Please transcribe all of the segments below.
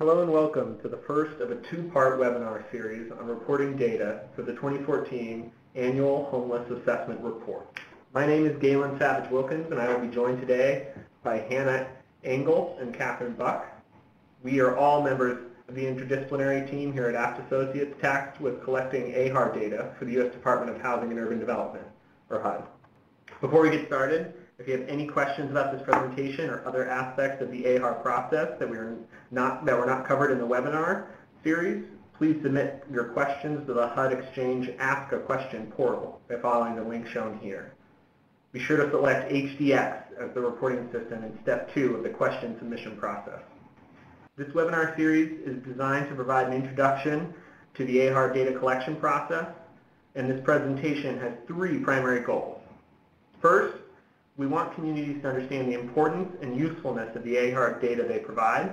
Hello and welcome to the first of a two-part webinar series on reporting data for the 2014 Annual Homelessness Assessment Report. My name is Galen Savidge-Wilkins, and I will be joined today by Engle and Katherine. We are all members of the interdisciplinary team here at Abt Associates tasked with collecting AHAR data for the U.S. Department of Housing and Urban Development, or HUD. Before we get started, if you have any questions about this presentation or other aspects of the AHAR process that were not covered in the webinar series, please submit your questions to the HUD Exchange Ask a Question portal by following the link shown here. Be sure to select HDX as the reporting system in step 2 of the question submission process. This webinar series is designed to provide an introduction to the AHAR data collection process, and this presentation has 3 primary goals. First, we want communities to understand the importance and usefulness of the AHAR data they provide.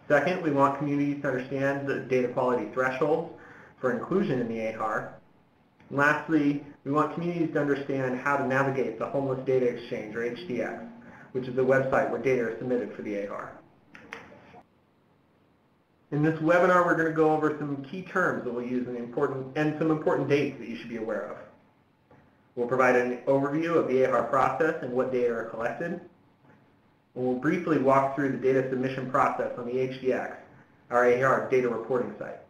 Second, we want communities to understand the data quality thresholds for inclusion in the AHAR. And lastly, we want communities to understand how to navigate the Homeless Data Exchange, or HDX, which is the website where data are submitted for the AHAR. In this webinar, we're going to go over some key terms that we'll use and some important dates that you should be aware of. We'll provide an overview of the AHAR process and what data are collected. And we'll briefly walk through the data submission process on the HDX, our AHAR data reporting site.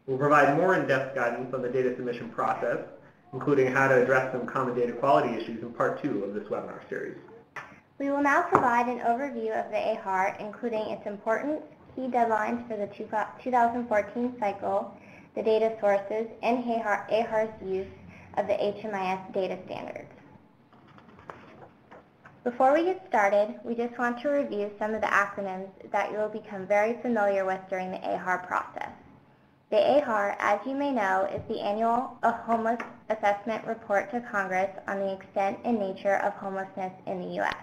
We'll provide more in-depth guidance on the data submission process, including how to address some common data quality issues in part 2 of this webinar series. We will now provide an overview of the AHAR, including its important key deadlines for the 2014 cycle, the data sources, and AHAR's use of the HMIS data standards. Before we get started, we just want to review some of the acronyms that you will become very familiar with during the AHAR process. The AHAR, as you may know, is the Annual Homeless Assessment Report to Congress on the extent and nature of homelessness in the U.S.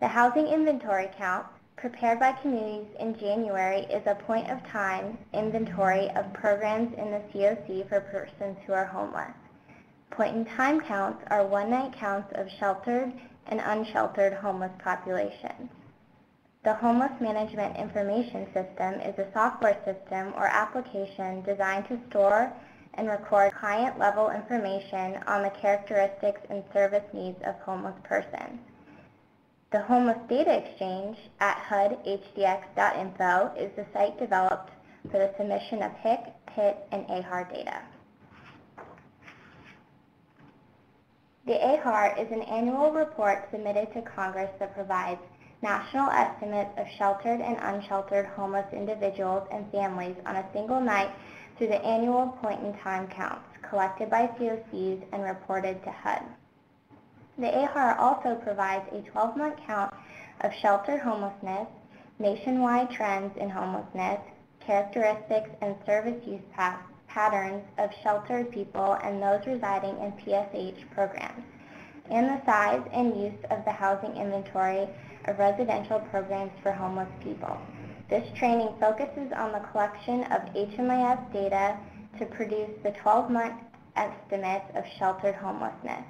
The housing inventory count, prepared by communities in January, is a point-of-time inventory of programs in the COC for persons who are homeless. Point-in-time counts are one-night counts of sheltered and unsheltered homeless populations. The Homeless Management Information System is a software system or application designed to store and record client-level information on the characteristics and service needs of homeless persons. The Homeless Data Exchange at HUD-HDX.info is the site developed for the submission of HIC, PIT, and AHAR data. The AHAR is an annual report submitted to Congress that provides national estimates of sheltered and unsheltered homeless individuals and families on a single night through the annual point-in-time counts collected by COCs and reported to HUD. The AHAR also provides a 12-month count of sheltered homelessness, nationwide trends in homelessness, characteristics and service use patterns of sheltered people and those residing in PSH programs, and the size and use of the housing inventory of residential programs for homeless people. This training focuses on the collection of HMIS data to produce the 12-month estimates of sheltered homelessness.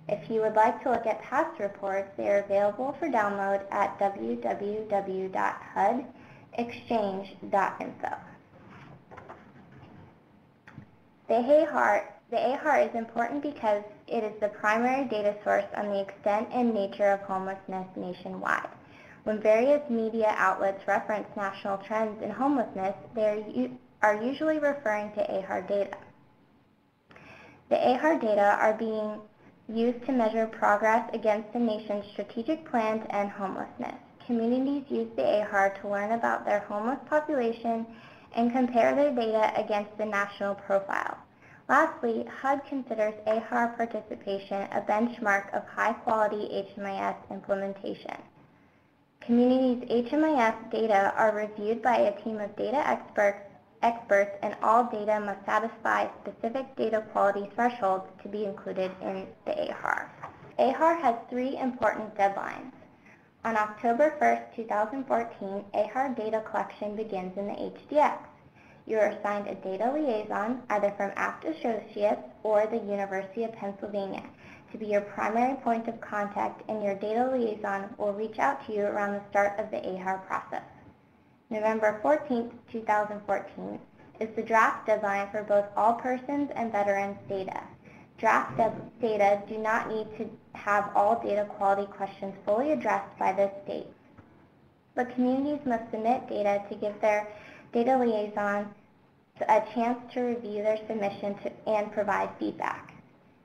If you would like to look at past reports, they are available for download at www.hudexchange.info. The AHAR is important because it is the primary data source on the extent and nature of homelessness nationwide. When various media outlets reference national trends in homelessness, they are usually referring to AHAR data. The AHAR data are being used to measure progress against the nation's strategic plan to end homelessness. Communities use the AHAR to learn about their homeless population and compare their data against the national profile. Lastly, HUD considers AHAR participation a benchmark of high-quality HMIS implementation. Communities' HMIS data are reviewed by a team of data experts, and all data must satisfy specific data quality thresholds to be included in the AHAR. AHAR has 3 important deadlines. On October 1st, 2014, AHAR data collection begins in the HDX. You are assigned a data liaison, either from Abt Associates or the University of Pennsylvania, to be your primary point of contact, and your data liaison will reach out to you around the start of the AHAR process. November 14, 2014, is the draft deadline for both all persons and veterans data. Draft data do not need to have all data quality questions fully addressed by this date, but communities must submit data to give their data liaison a chance to review their submission and provide feedback.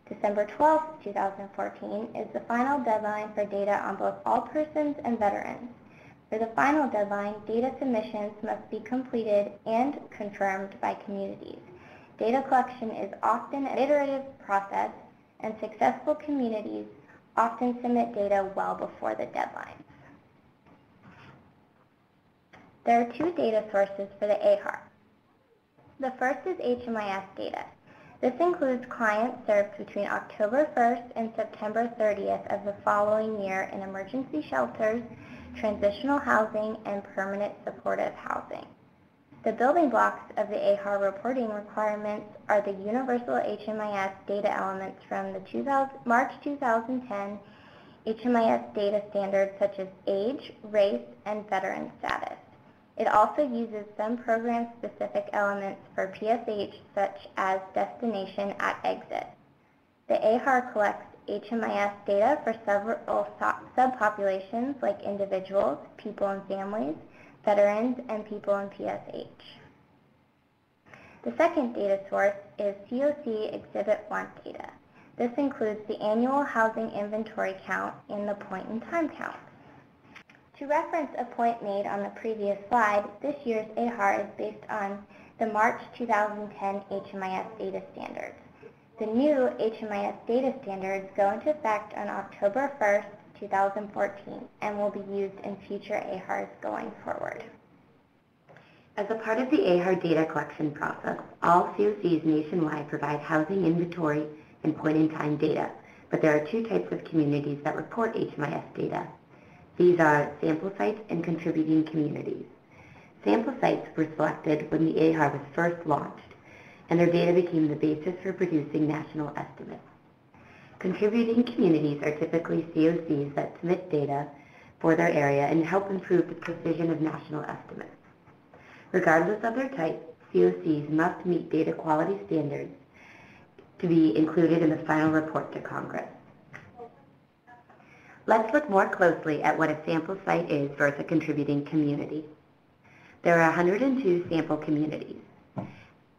December 12, 2014 is the final deadline for data on both all persons and veterans. For the final deadline, data submissions must be completed and confirmed by communities. Data collection is often an iterative process, and successful communities often submit data well before the deadline. There are two data sources for the AHAR. The first is HMIS data. This includes clients served between October 1st and September 30th of the following year in emergency shelters, transitional housing, and permanent supportive housing. The building blocks of the AHAR reporting requirements are the universal HMIS data elements from the March 2010 HMIS data standards such as age, race, and veteran status. It also uses some program-specific elements for PSH such as destination at exit. The AHAR collects HMIS data for several subpopulations like individuals, people and families, veterans, and people in PSH. The second data source is COC Exhibit 1 data. This includes the annual housing inventory count and the point-in-time count. To reference a point made on the previous slide, this year's AHAR is based on the March 2010 HMIS data standards. The new HMIS data standards go into effect on October 1st, 2014, and will be used in future AHARs going forward. As a part of the AHAR data collection process, all COCs nationwide provide housing inventory and point-in-time data, but there are two types of communities that report HMIS data. These are sample sites and contributing communities. Sample sites were selected when the AHAR was first launched, and their data became the basis for producing national estimates. Contributing communities are typically COCs that submit data for their area and help improve the precision of national estimates. Regardless of their type, COCs must meet data quality standards to be included in the final report to Congress. Let's look more closely at what a sample site is versus a contributing community. There are 102 sample communities.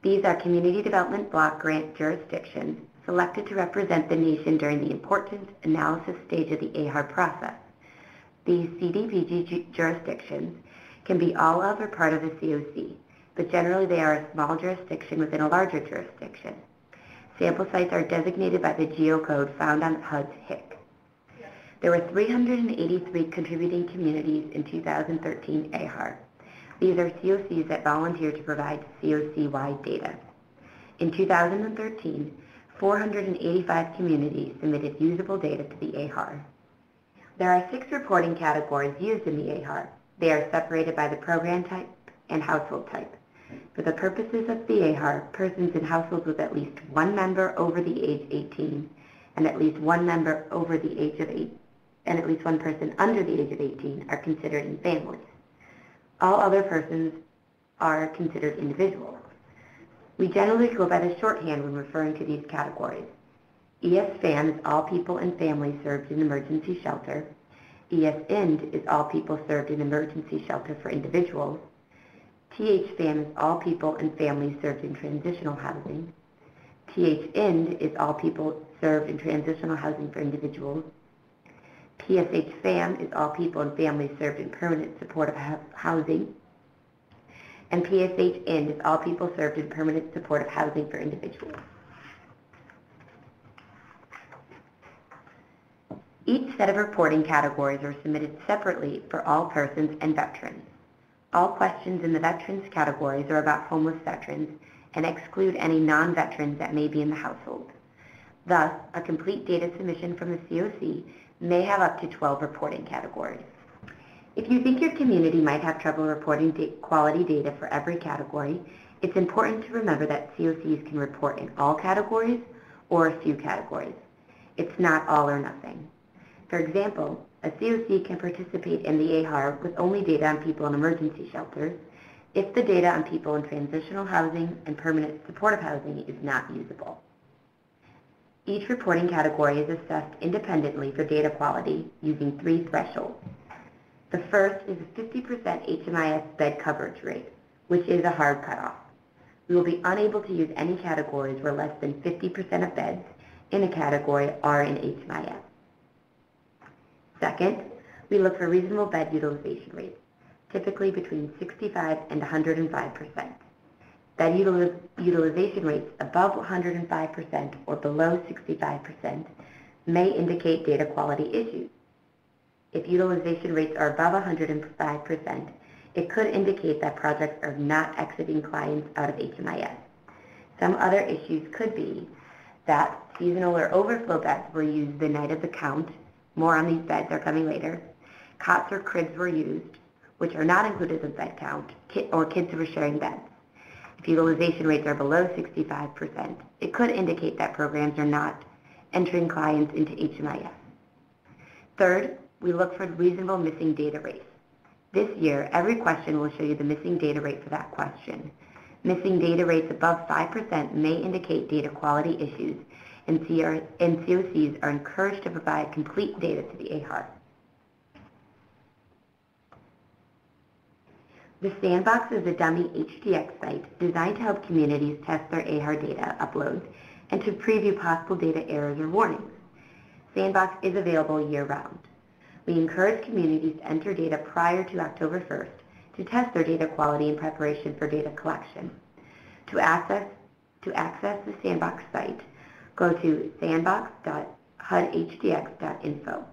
These are community development block grant jurisdictions selected to represent the nation during the important analysis stage of the AHAR process. These CDBG jurisdictions can be all of or part of a COC, but generally they are a small jurisdiction within a larger jurisdiction. Sample sites are designated by the geocode found on HUD's HIC. There were 383 contributing communities in 2013 AHAR. These are COCs that volunteer to provide COC-wide data. In 2013, 485 communities submitted usable data to the AHAR. There are 6 reporting categories used in the AHAR. They are separated by the program type and household type. For the purposes of the AHAR, persons in households with at least one member over the age 18 and at least one member over the age of 8 and at least one person under the age of 18 are considered in families. All other persons are considered individuals. We generally go by the shorthand when referring to these categories. ES-FAM is all people and families served in emergency shelter. ES-IND is all people served in emergency shelter for individuals. TH-FAM is all people and families served in transitional housing. TH-IND is all people served in transitional housing for individuals. PSH-FAM is all people and families served in permanent supportive housing. And PSH-IND is all people served in permanent supportive housing for individuals. Each set of reporting categories are submitted separately for all persons and veterans. All questions in the veterans categories are about homeless veterans and exclude any non-veterans that may be in the household. Thus, a complete data submission from the COC may have up to 12 reporting categories. If you think your community might have trouble reporting quality data for every category, it's important to remember that COCs can report in all categories or a few categories. It's not all or nothing. For example, A COC can participate in the AHAR with only data on people in emergency shelters if the data on people in transitional housing and permanent supportive housing is not usable. Each reporting category is assessed independently for data quality using 3 thresholds. The first is a 50% HMIS bed coverage rate, which is a hard cutoff. We will be unable to use any categories where less than 50% of beds in a category are in HMIS. Second, we look for reasonable bed utilization rates, typically between 65 and 105%. Bed utilization rates above 105% or below 65% may indicate data quality issues. If utilization rates are above 105%, it could indicate that projects are not exiting clients out of HMIS. Some other issues could be that seasonal or overflow beds were used the night of the count. More on these beds are coming later. Cots or cribs were used, which are not included in the bed count, or kids were sharing beds. If utilization rates are below 65%, it could indicate that programs are not entering clients into HMIS. Third, we look for reasonable missing data rates. This year, every question will show you the missing data rate for that question. Missing data rates above 5% may indicate data quality issues, and COCs are encouraged to provide complete data to the AHAR. The Sandbox is a dummy HDX site designed to help communities test their AHAR data uploads and to preview possible data errors or warnings. Sandbox is available year-round. We encourage communities to enter data prior to October 1st to test their data quality in preparation for data collection. To access the Sandbox site, go to sandbox.hudhdx.info.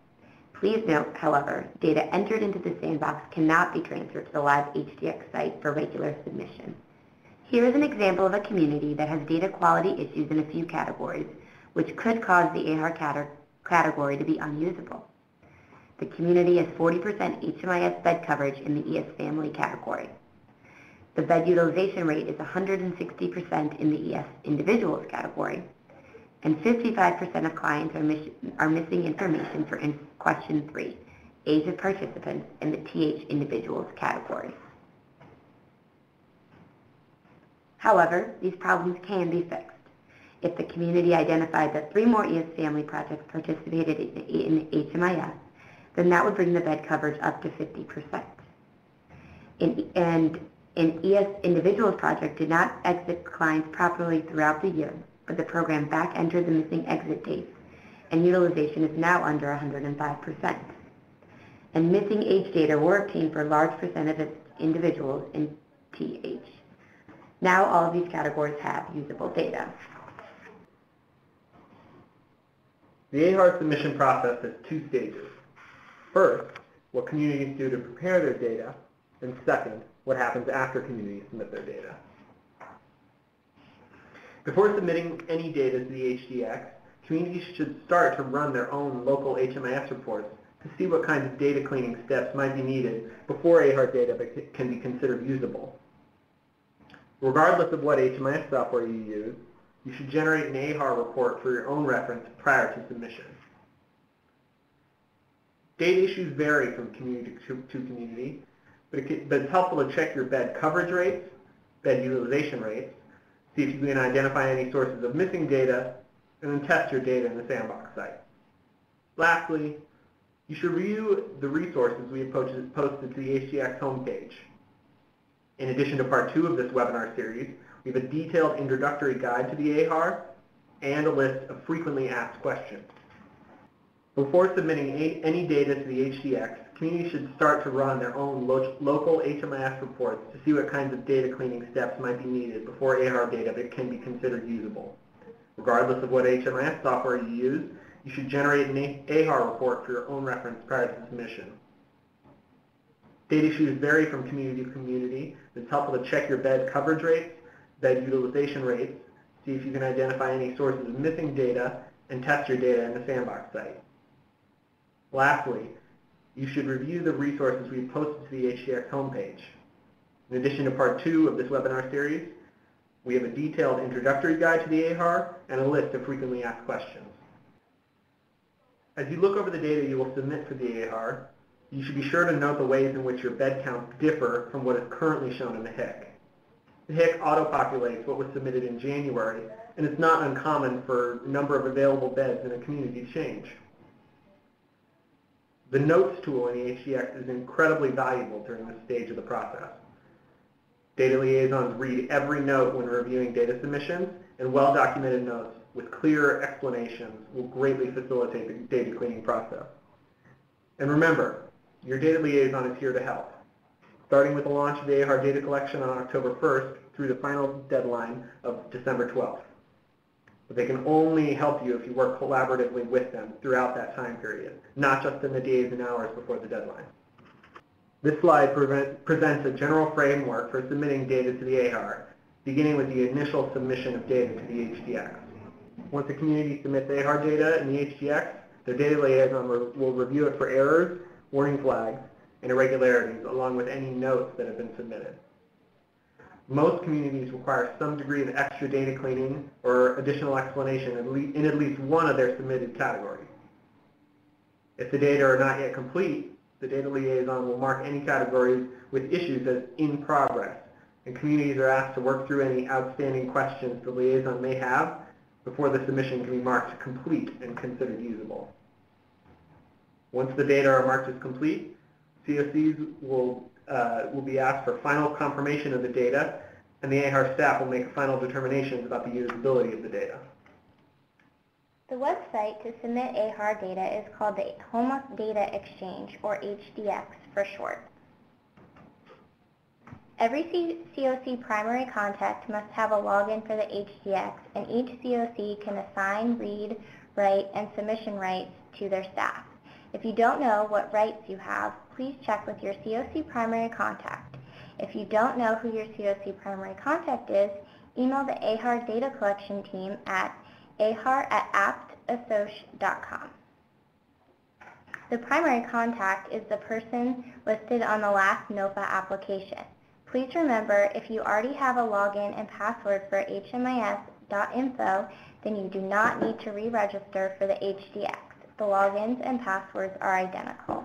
Please note, however, data entered into the Sandbox cannot be transferred to the live HDX site for regular submission. Here is an example of a community that has data quality issues in a few categories, which could cause the AHAR category to be unusable. The community has 40% HMIS bed coverage in the ES family category. The bed utilization rate is 160% in the ES individuals category, and 55% of clients are missing information for question 3, age of participants in the TH individuals category. However, these problems can be fixed. If the community identified that 3 more ES family projects participated in HMIS, then that would bring the bed coverage up to 50%. And an ES individuals project did not exit clients properly throughout the year, but the program back entered the missing exit dates, and utilization is now under 105%. And missing age data were obtained for a large percent of individuals in TH. Now all of these categories have usable data. The AHAR submission process has 2 stages. First, what communities do to prepare their data, and second, what happens after communities submit their data. Before submitting any data to the HDX, communities should start to run their own local HMIS reports to see what kinds of data cleaning steps might be needed before AHAR data can be considered usable. Regardless of what HMIS software you use, you should generate an AHAR report for your own reference prior to submission. Data issues vary from community to community, but it's helpful to check your bed coverage rates, bed utilization rates, see if you can identify any sources of missing data, and then test your data in the Sandbox site. Lastly, you should review the resources we have posted to the HDX homepage. In addition to part 2 of this webinar series, we have a detailed introductory guide to the AHAR and a list of frequently asked questions. Before submitting any data to the HDX, communities should start to run their own local HMIS reports to see what kinds of data cleaning steps might be needed before AHAR data can be considered usable. Regardless of what HMIS software you use, you should generate an AHAR report for your own reference prior to submission. Data issues vary from community to community. It's helpful to check your bed coverage rates, bed utilization rates, see if you can identify any sources of missing data, and test your data in the Sandbox site. Lastly, you should review the resources we've posted to the HDX homepage. In addition to part 2 of this webinar series, we have a detailed introductory guide to the AHAR and a list of frequently asked questions. As you look over the data you will submit for the AHAR, you should be sure to note the ways in which your bed counts differ from what is currently shown in the HIC. The HIC auto-populates what was submitted in January, and it's not uncommon for the number of available beds in a community to change. The notes tool in the HDX is incredibly valuable during this stage of the process. Data liaisons read every note when reviewing data submissions, and well-documented notes with clear explanations will greatly facilitate the data cleaning process. And remember, your data liaison is here to help. Starting with the launch of the AHAR data collection on October 1st through the final deadline of December 12th. But they can only help you if you work collaboratively with them throughout that time period, not just in the days and hours before the deadline. This slide presents a general framework for submitting data to the AHAR, beginning with the initial submission of data to the HDX. Once a community submits AHAR data in the HDX, their data liaison will review it for errors, warning flags, and irregularities, along with any notes that have been submitted. Most communities require some degree of extra data cleaning or additional explanation in at least one of their submitted categories. If the data are not yet complete, the data liaison will mark any categories with issues as in progress, and communities are asked to work through any outstanding questions the liaison may have before the submission can be marked complete and considered usable. Once the data are marked as complete, COCs will be asked for final confirmation of the data, and the AHAR staff will make final determinations about the usability of the data. The website to submit AHAR data is called the Homeless Data Exchange, or HDX for short. Every COC primary contact must have a login for the HDX, and each COC can assign read, write, and submission rights to their staff. If you don't know what rights you have, please check with your COC primary contact. If you don't know who your COC primary contact is, email the AHAR data collection team at ahar@aptassoc.com. The primary contact is the person listed on the last NOPA application. Please remember, if you already have a login and password for hmis.info, then you do not need to re-register for the HDX. The logins and passwords are identical.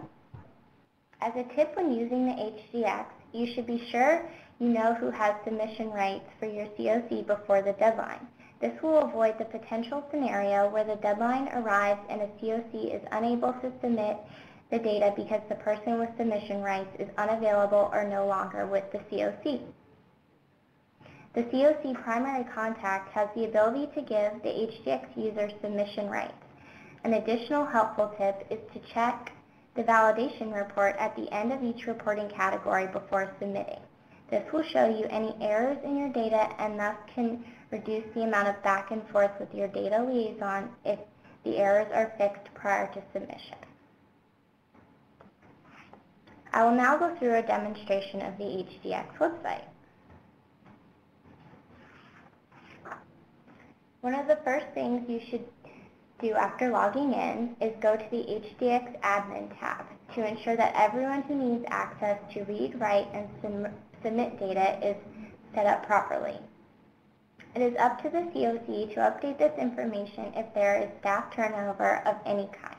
As a tip when using the HDX, you should be sure you know who has submission rights for your COC before the deadline. This will avoid the potential scenario where the deadline arrives and a COC is unable to submit the data because the person with submission rights is unavailable or no longer with the COC. The COC primary contact has the ability to give the HDX user submission rights. An additional helpful tip is to check the validation report at the end of each reporting category before submitting. This will show you any errors in your data and thus can reduce the amount of back and forth with your data liaison if the errors are fixed prior to submission. I will now go through a demonstration of the HDX website. One of the first things you should do after logging in is go to the HDX admin tab to ensure that everyone who needs access to read, write, and submit data is set up properly. It is up to the COC to update this information if there is staff turnover of any kind.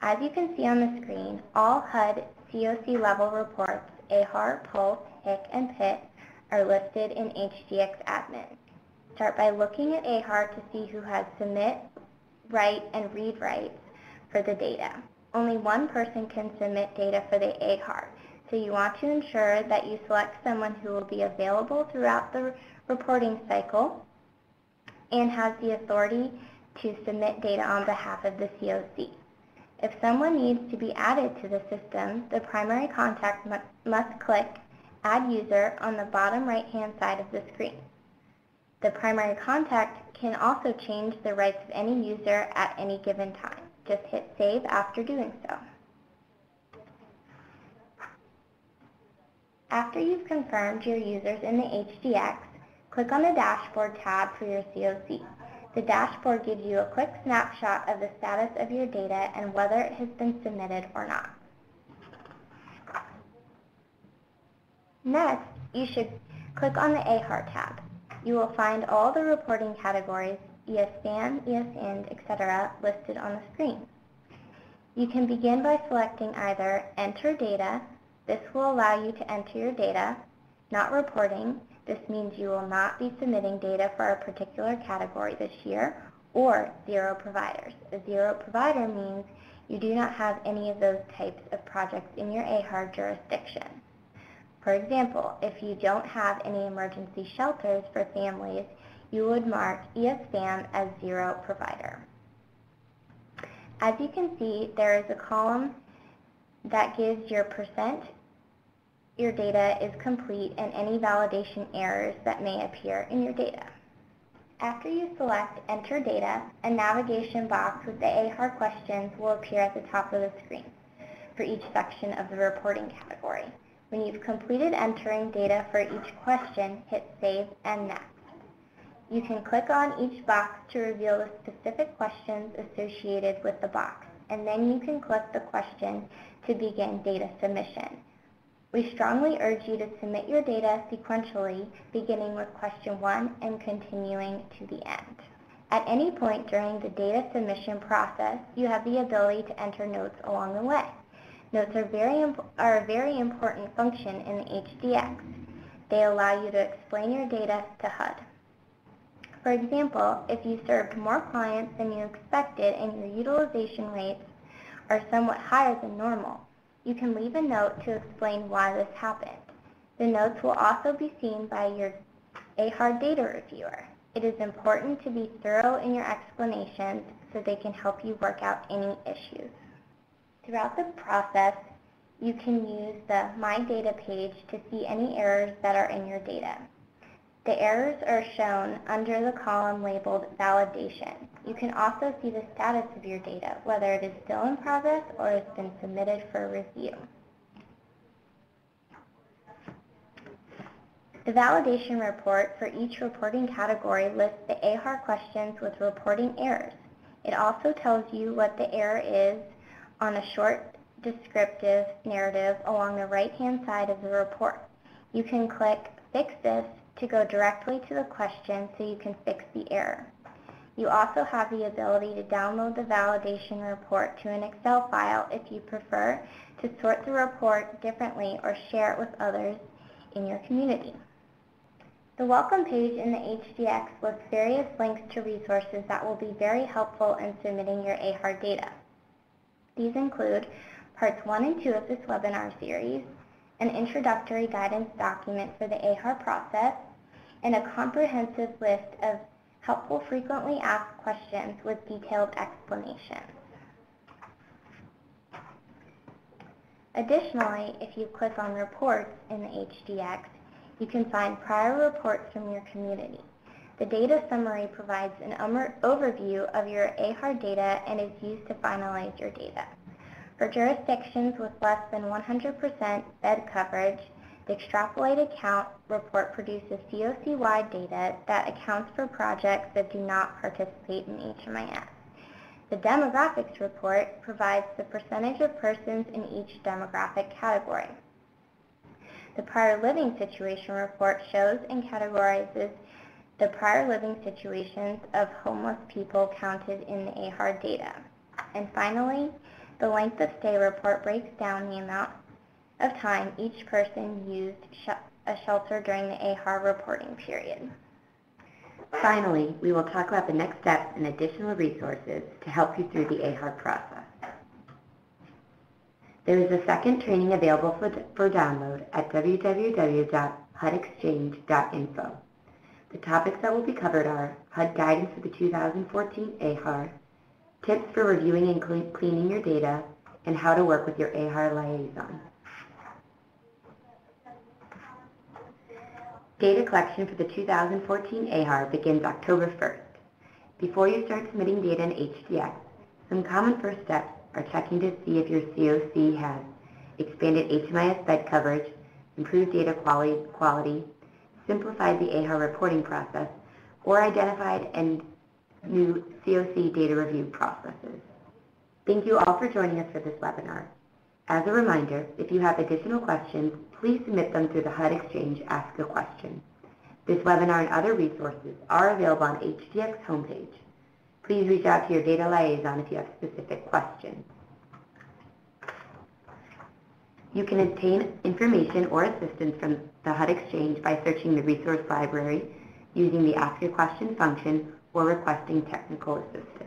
As you can see on the screen, all HUD COC level reports, AHAR, PULSE, HIC, and PIT, are listed in HDX admin. Start by looking at AHAR to see who has submit, write, and read rights for the data. Only one person can submit data for the AHAR, so you want to ensure that you select someone who will be available throughout the reporting cycle and has the authority to submit data on behalf of the COC. If someone needs to be added to the system, the primary contact must click Add User on the bottom right-hand side of the screen. The primary contact can also change the rights of any user at any given time. Just hit Save after doing so. After you've confirmed your users in the HDX, click on the Dashboard tab for your COC. The dashboard gives you a quick snapshot of the status of your data and whether it has been submitted or not. Next, you should click on the AHAR tab. You will find all the reporting categories ESSPAN, ESIND, etc. listed on the screen. You can begin by selecting either Enter Data. This will allow you to enter your data. Not reporting. This means you will not be submitting data for a particular category this year. Or zero providers. A zero provider means you do not have any of those types of projects in your AHAR jurisdiction. For example, if you don't have any emergency shelters for families, you would mark ESPAM as zero provider. As you can see, there is a column that gives your percent your data is complete and any validation errors that may appear in your data. After you select Enter Data, a navigation box with the AHAR questions will appear at the top of the screen for each section of the reporting category. When you've completed entering data for each question, hit Save and Next. You can click on each box to reveal the specific questions associated with the box, and then you can click the question to begin data submission. We strongly urge you to submit your data sequentially, beginning with question 1 and continuing to the end. At any point during the data submission process, you have the ability to enter notes along the way. Notes are a very important function in the HDX. They allow you to explain your data to HUD. For example, if you served more clients than you expected and your utilization rates are somewhat higher than normal, you can leave a note to explain why this happened. The notes will also be seen by your AHAR data reviewer. It is important to be thorough in your explanations so they can help you work out any issues. Throughout the process, you can use the My Data page to see any errors that are in your data. The errors are shown under the column labeled Validation. You can also see the status of your data, whether it is still in progress or has been submitted for review. The validation report for each reporting category lists the AHAR questions with reporting errors. It also tells you what the error is on a short descriptive narrative along the right-hand side of the report. You can click Fix This to go directly to the question so you can fix the error. You also have the ability to download the validation report to an Excel file if you prefer to sort the report differently or share it with others in your community. The Welcome page in the HDX lists various links to resources that will be very helpful in submitting your AHAR data. These include Parts 1 and 2 of this webinar series, an introductory guidance document for the AHAR process, and a comprehensive list of helpful frequently asked questions with detailed explanations. Additionally, if you click on Reports in the HDX, you can find prior reports from your community. The data summary provides an overview of your AHAR data and is used to finalize your data. For jurisdictions with less than 100% bed coverage, the extrapolated count report produces COC-wide data that accounts for projects that do not participate in HMIS. The demographics report provides the percentage of persons in each demographic category. The prior living situation report shows and categorizes the prior living situations of homeless people counted in the AHAR data. And finally, the length of stay report breaks down the amount of time each person used a shelter during the AHAR reporting period. Finally, we will talk about the next steps and additional resources to help you through the AHAR process. There is a second training available for download at www.hudexchange.info. The topics that will be covered are HUD guidance for the 2014 AHAR, tips for reviewing and cleaning your data, and how to work with your AHAR liaison. Data collection for the 2014 AHAR begins October 1st. Before you start submitting data in HDX, some common first steps are checking to see if your COC has expanded HMIS bed coverage, improved data quality, simplified the AHAR reporting process, or identified and new COC data review processes. Thank you all for joining us for this webinar. As a reminder, if you have additional questions, please submit them through the HUD Exchange Ask a Question. This webinar and other resources are available on HDX homepage. Please reach out to your data liaison if you have specific questions. You can obtain information or assistance from the HUD Exchange by searching the resource library, using the Ask a Question function, or requesting technical assistance.